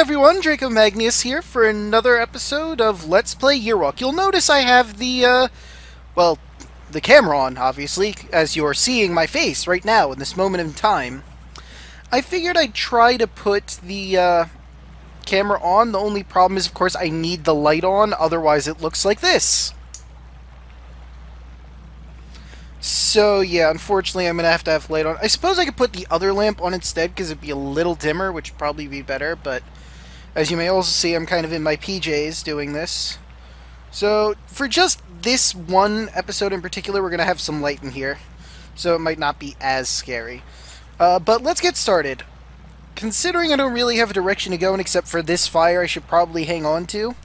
everyone, Draco Magnius here for another episode of Let's Play Yearwalk. You'll notice I have well, the camera on, obviously, as you're seeing my face right now in this moment in time. I figured I'd try to put the camera on. The only problem is, of course, I need the light on, otherwise it looks like this. So, yeah, unfortunately I'm going to have light on. I suppose I could put the other lamp on instead, because it'd be a little dimmer, which would probably be better, but as you may also see, I'm kind of in my PJs doing this. So, for just this one episode in particular, we're going to have some light in here, so it might not be as scary. But let's get started. Considering I don't really have a direction to go in except for this fire I should probably hang on to,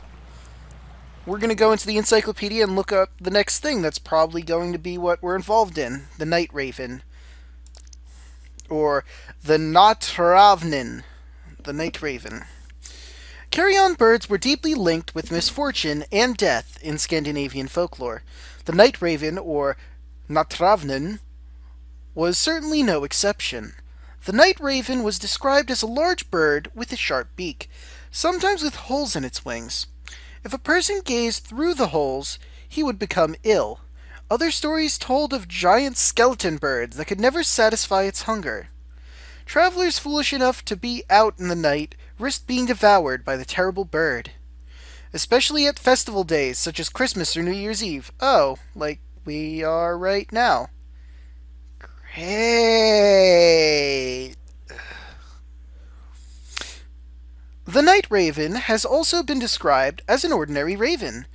we're going to go into the encyclopedia and look up the next thing that's probably going to be what we're involved in. The Night Raven. Or the Natravnin. The Night Raven. Carrion birds were deeply linked with misfortune and death in Scandinavian folklore. The Night Raven, or Natravnin, was certainly no exception. The Night Raven was described as a large bird with a sharp beak, sometimes with holes in its wings. If a person gazed through the holes, he would become ill. Other stories told of giant skeleton birds that could never satisfy its hunger. Travelers foolish enough to be out in the night risked being devoured by the terrible bird. Especially at festival days, such as Christmas or New Year's Eve. Oh, like we are right now. Great! The night raven has also been described as an ordinary raven,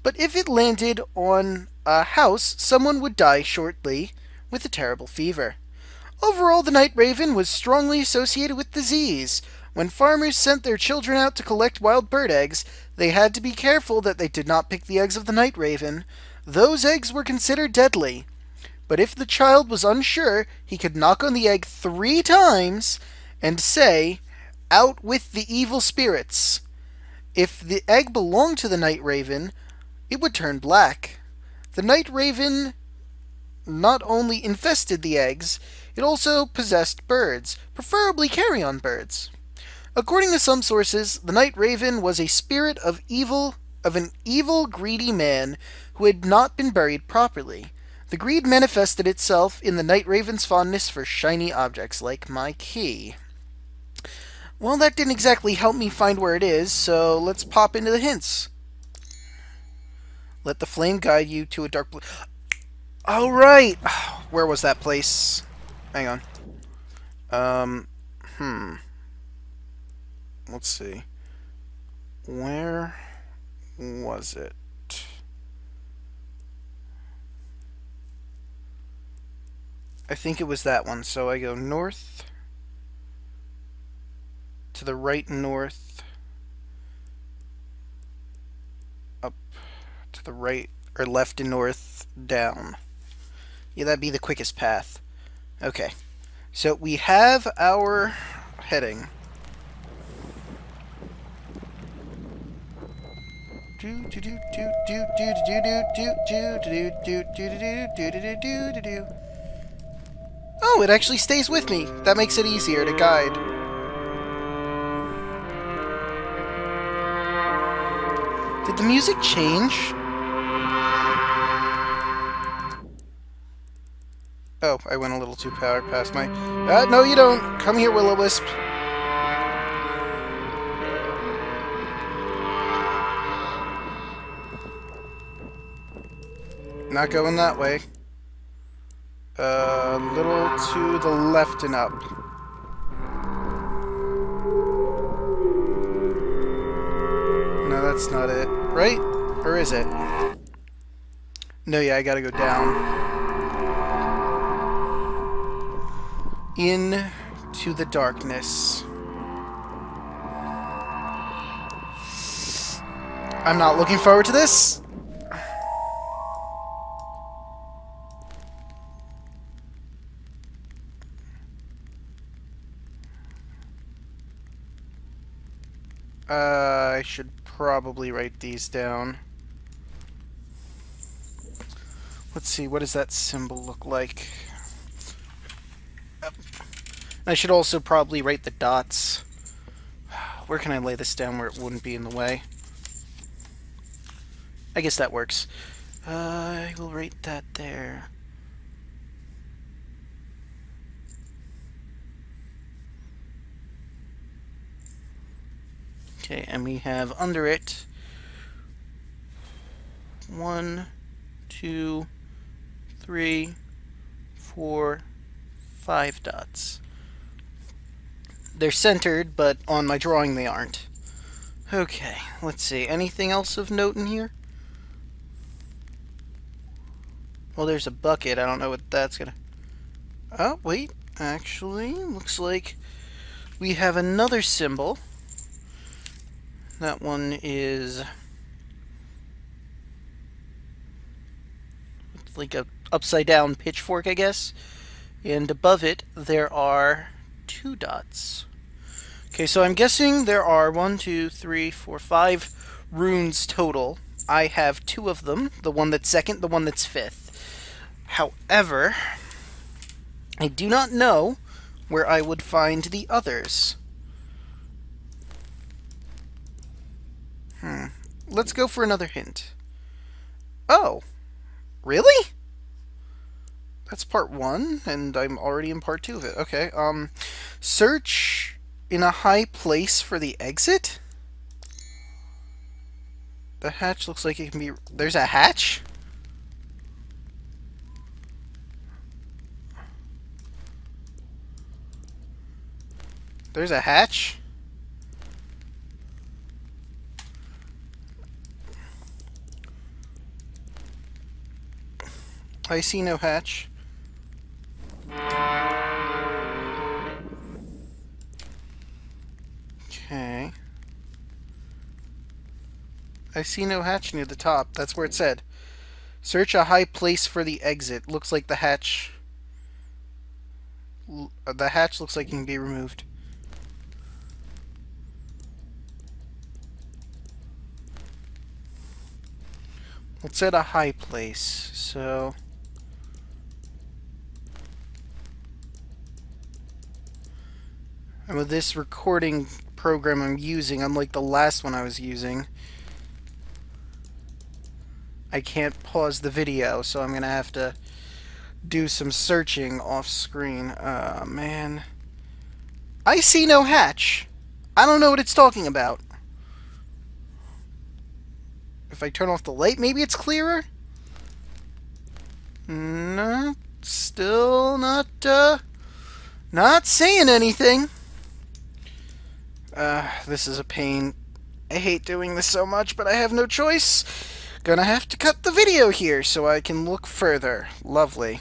but if it landed on a house, someone would die shortly with a terrible fever. Overall, the night raven was strongly associated with disease. When farmers sent their children out to collect wild bird eggs, they had to be careful that they did not pick the eggs of the night raven. Those eggs were considered deadly. But if the child was unsure, he could knock on the egg 3 times and say, "Out with the evil spirits." If the egg belonged to the night raven, it would turn black. The night raven not only infested the eggs, it also possessed birds, preferably carrion birds. According to some sources, the night raven was a spirit of an evil, greedy man who had not been buried properly. The greed manifested itself in the night raven's fondness for shiny objects, like my key. Well, that didn't exactly help me find where it is, so let's pop into the hints. Let the flame guide you to a dark blue... Oh, right! Where was that place? Hang on. Let's see. Where was it? I think it was that one, so I go north, to the right north, up to the right, or left and north, down. Yeah, that'd be the quickest path. Okay, so we have our heading. Oh, it actually stays with me. That makes it easier to guide. Did the music change? Oh, I went a little too far past my... no you don't. Come here, Will O Wisp. Not going that way. A little to the left and up. No, that's not it. Right? Or is it? No, yeah, I gotta go down. Into the darkness. I'm not looking forward to this. I should probably write these down. Let's see, what does that symbol look like? I should also probably write the dots. where can I lay this down where it wouldn't be in the way? I guess that works. I will rate that there. Okay, and we have under it 1, 2, 3, 4, 5 dots. They're centered, but on my drawing they aren't. Okay, let's see. Anything else of note in here? Well, there's a bucket. I don't know what that's gonna... Oh, wait. Actually, looks like we have another symbol. That one is like a upside-down pitchfork, I guess. And above it, there are 2 dots. Okay, so I'm guessing there are 1, 2, 3, 4, 5 runes total. I have 2 of them. The one that's second, the one that's fifth. However, I do not know where I would find the others. Let's go for another hint. Oh, really? That's part 1, and I'm already in part 2 of it. Okay, search in a high place for the exit? The hatch looks like it can be... There's a hatch? There's a hatch? I see no hatch. Okay. I see no hatch near the top. That's where it said. Search a high place for the exit. Looks like the hatch... The hatch looks like it can be removed. It's at a high place, so... And with this recording program I'm using, unlike the last one I was using, I can't pause the video, so I'm gonna have to do some searching off screen. Man. I see no hatch. I don't know what it's talking about. If I turn off the light, maybe it's clearer? No, still not saying anything. This is a pain. I hate doing this so much, but I have no choice. Gonna have to cut the video here so I can look further. Lovely.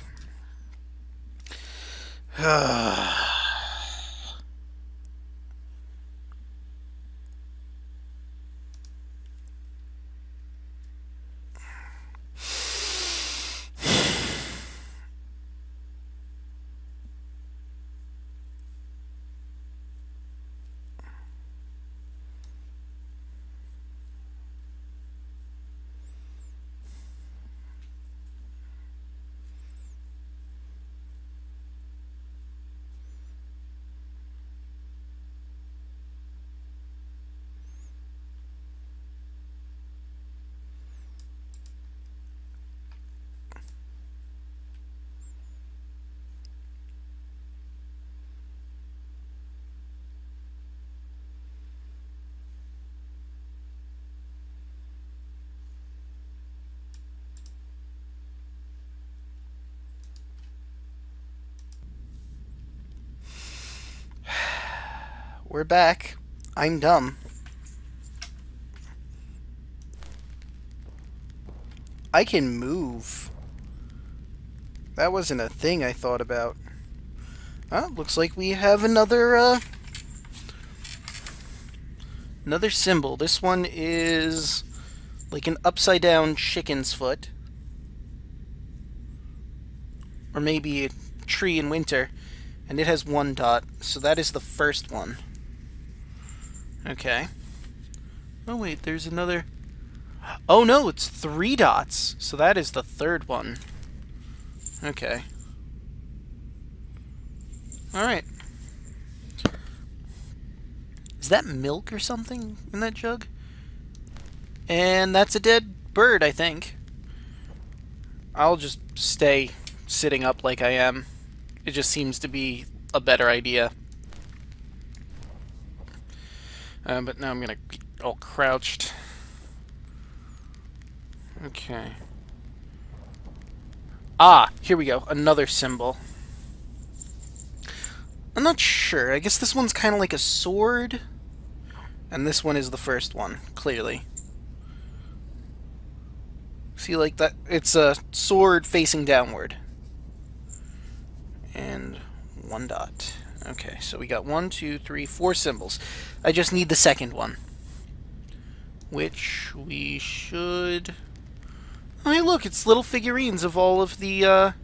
We're back. I'm dumb. I can move. That wasn't a thing I thought about. Oh, looks like we have another symbol. This one is like an upside down chicken's foot. Or maybe a tree in winter. And it has 1 dot, so that is the first one. Okay. Oh wait, there's another... Oh no, it's 3 dots, so that is the third one. Okay. Alright. Is that milk or something in that jug? And that's a dead bird, I think. I'll just stay sitting up like I am. It just seems to be a better idea. But now I'm gonna be all crouched. Okay. Ah, here we go. Another symbol. I'm not sure. I guess this one's kind of like a sword. And this one is the first one, clearly. See, like that? It's a sword facing downward. And one dot. Okay, so we got 1, 2, 3, 4 symbols. I just need the second one. Which we should... Oh, hey, look, it's little figurines of all of the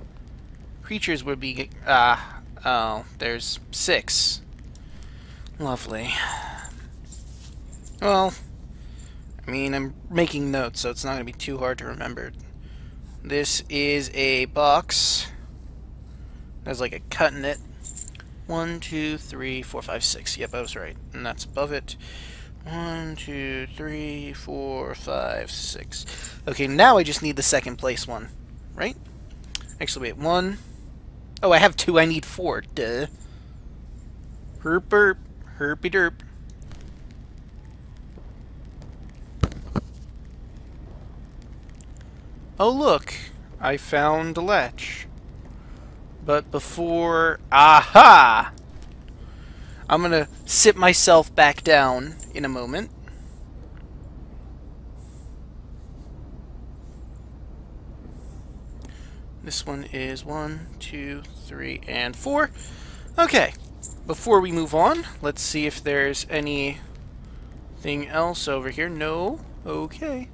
creatures we'll be... oh, there's 6. Lovely. Well, I mean, I'm making notes, so it's not going to be too hard to remember. This is a box. There's like a cut in it. 1, 2, 3, 4, 5, 6. Yep, I was right. And that's above it. 1, 2, 3, 4, 5, 6. Okay, now I just need the second place one. Right? Actually, wait. 1. Oh, I have 2. I need 4. Duh. Herp burp. Herpy derp. Oh, look. I found a latch. But before... Aha! I'm gonna sit myself back down in a moment. This one is 1, 2, 3, and 4. Okay. Before we move on, let's see if there's anything else over here. No? Okay.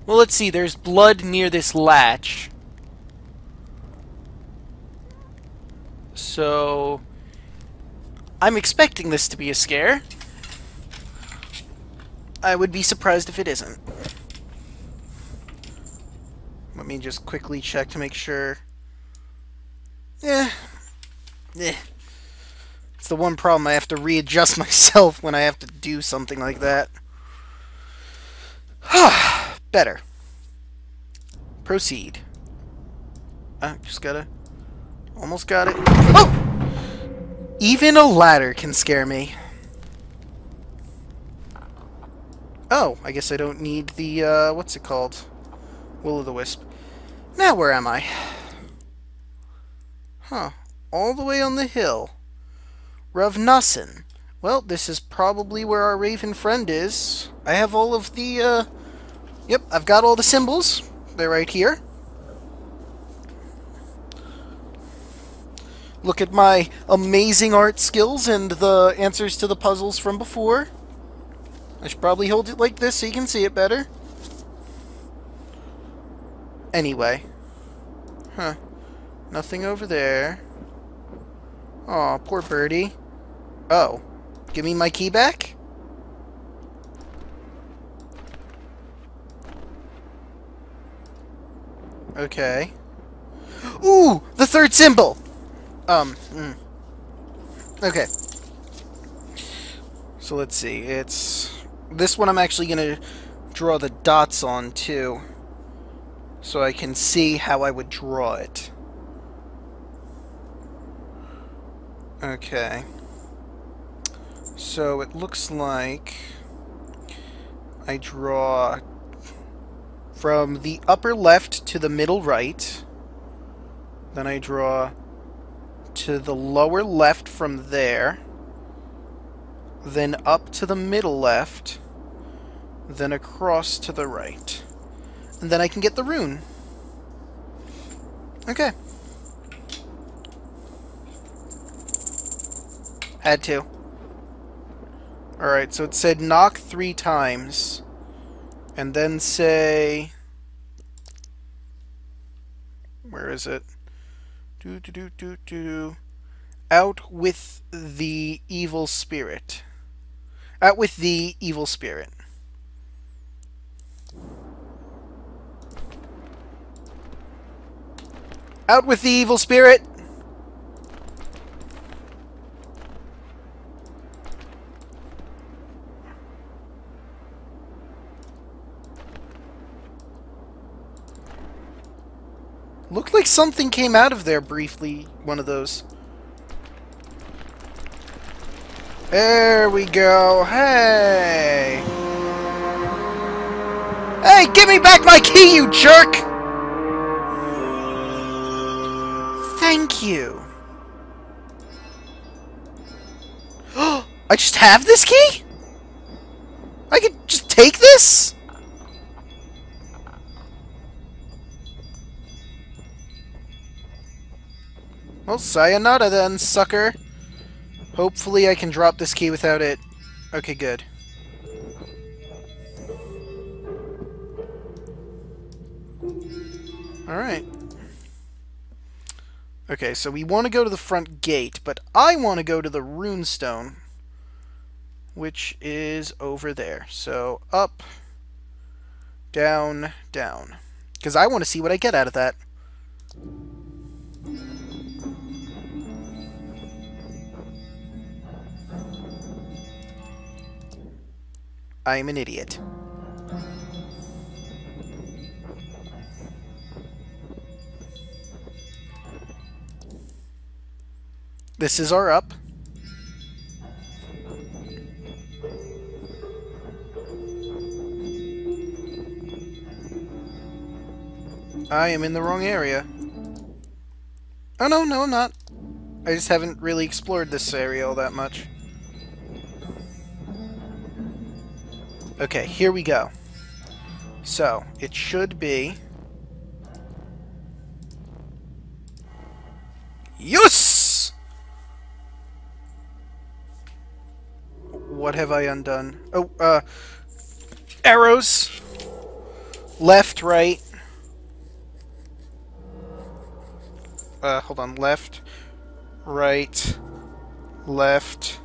Well, let's see. There's blood near this latch. So... I'm expecting this to be a scare. I would be surprised if it isn't. Let me just quickly check to make sure. It's the one problem. I have to readjust myself when I have to do something like that. Better. Proceed. Just gotta... Almost got it. Oh! Even a ladder can scare me. Oh, I guess I don't need the, what's it called? Will O the Wisp. Now where am I? Huh. All the way on the hill. Ravnassen. Well, this is probably where our raven friend is. I have all of the, Yep, I've got all the symbols. They're right here. Look at my amazing art skills and the answers to the puzzles from before. I should probably hold it like this so you can see it better. Anyway. Huh. Nothing over there. Aw, poor birdie. Oh. Give me my key back? Okay. Ooh! The third symbol! Okay. So let's see. It's... This one I'm actually gonna draw the dots on, too. So I can see how I would draw it. Okay. So it looks like... I draw... from the upper left to the middle right. Then I draw... to the lower left from there, then up to the middle left, then across to the right. And then I can get the rune. Okay. Had to. Alright, so it said knock 3 times. And then say... Where is it? Out with the evil spirit. Out with the evil spirit. Out with the evil spirit! Looked like something came out of there briefly. One of those. There we go. Hey! Hey, give me back my key, you jerk! Thank you. I just have this key? I could just take this? Well, sayonara then, sucker. Hopefully I can drop this key without it. Okay, good. Alright. Okay, so we want to go to the front gate, but I want to go to the runestone, which is over there. So, up, down, down. Because I want to see what I get out of that. I'm an idiot. This is our up. I am in the wrong area. Oh, no, I'm not. I just haven't really explored this area all that much. Okay, here we go. So, it should be... Yes! What have I undone? Oh, arrows. Left, right. Hold on. Left, right, left,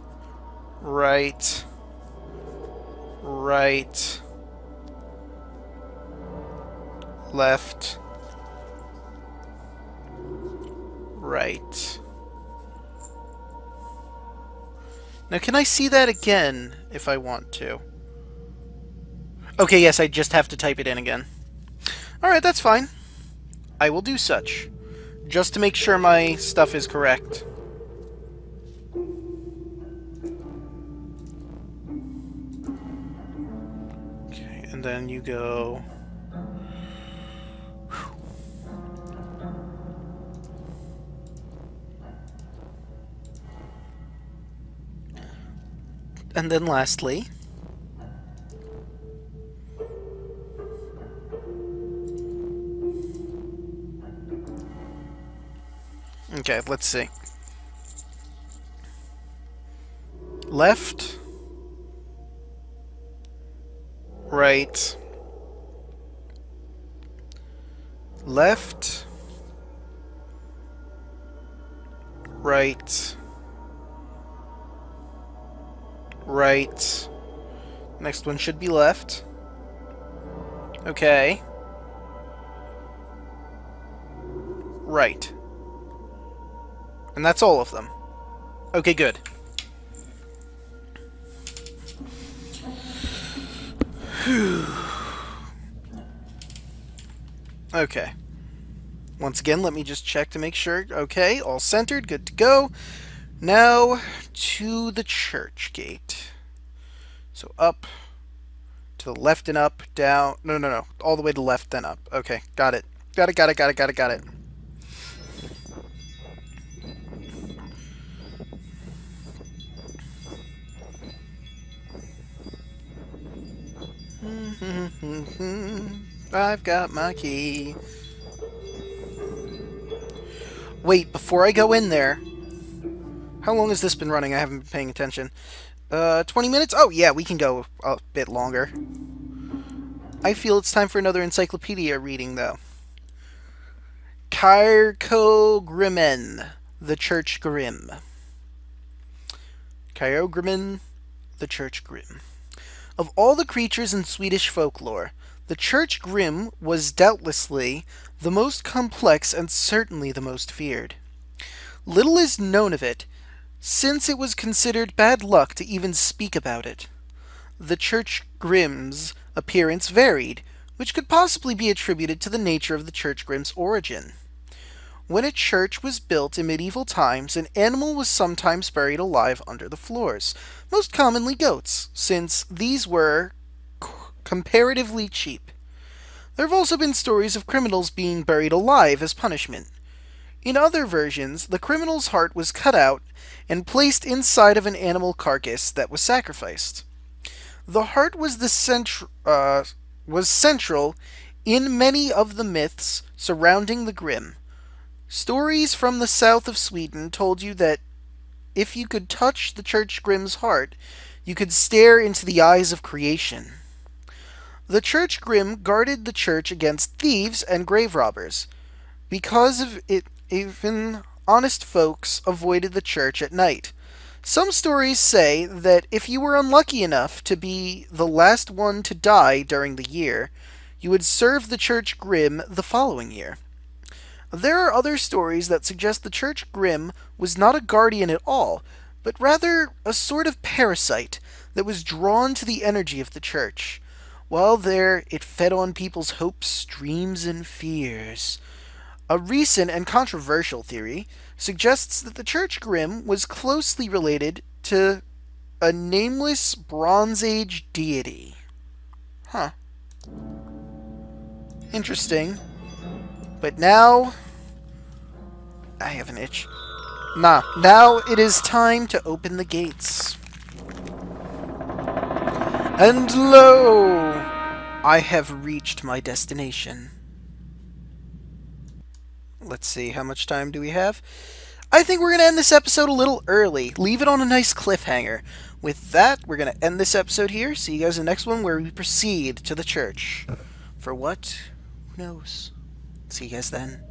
right, right, left, right. Now, can I see that again if I want to? Okay, yes, I just have to type it in again. Alright, that's fine. I will do such. Just to make sure my stuff is correct. Okay, and then you go... And then lastly... Okay, let's see. Left, right, left, right, right. Next one should be left. Okay. Right. And that's all of them. Okay, good. Okay. Once again, let me just check to make sure. Okay, all centered, good to go. Now, to the church gate. So up, to the left and up, down. No. All the way to the left, then up. Okay, got it. Got it. I've got my key. Wait, before I go in there... How long has this been running? I haven't been paying attention. 20 minutes? Oh, yeah, we can go a bit longer. I feel it's time for another encyclopedia reading, though. Kyrkogrimen, the Church Grim. Kyrkogrimen, the Church Grim. Of all the creatures in Swedish folklore, the Church Grim was doubtlessly the most complex and certainly the most feared. Little is known of it, since it was considered bad luck to even speak about it. The Church Grim's appearance varied, which could possibly be attributed to the nature of the Church Grim's origin. When a church was built in medieval times, an animal was sometimes buried alive under the floors, most commonly goats, since these were comparatively cheap. There have also been stories of criminals being buried alive as punishment. In other versions, the criminal's heart was cut out and placed inside of an animal carcass that was sacrificed. The heart was was central in many of the myths surrounding the Grimm. Stories from the south of Sweden told you that if you could touch the Church Grimm's heart, you could stare into the eyes of creation. The Church Grimm guarded the church against thieves and grave robbers. Because of it, even honest folks avoided the church at night. Some stories say that if you were unlucky enough to be the last one to die during the year, you would serve the Church Grimm the following year. There are other stories that suggest the Church Grimm was not a guardian at all, but rather a sort of parasite that was drawn to the energy of the church. While there, it fed on people's hopes, dreams, and fears. A recent and controversial theory suggests that the Church Grimm was closely related to a nameless Bronze Age deity. Huh. Interesting. But now, I have an itch. Now it is time to open the gates. And lo, I have reached my destination. Let's see, how much time do we have? I think we're going to end this episode a little early. Leave it on a nice cliffhanger. With that, we're going to end this episode here. See you guys in the next one where we proceed to the church. For what? Who knows? See you guys then.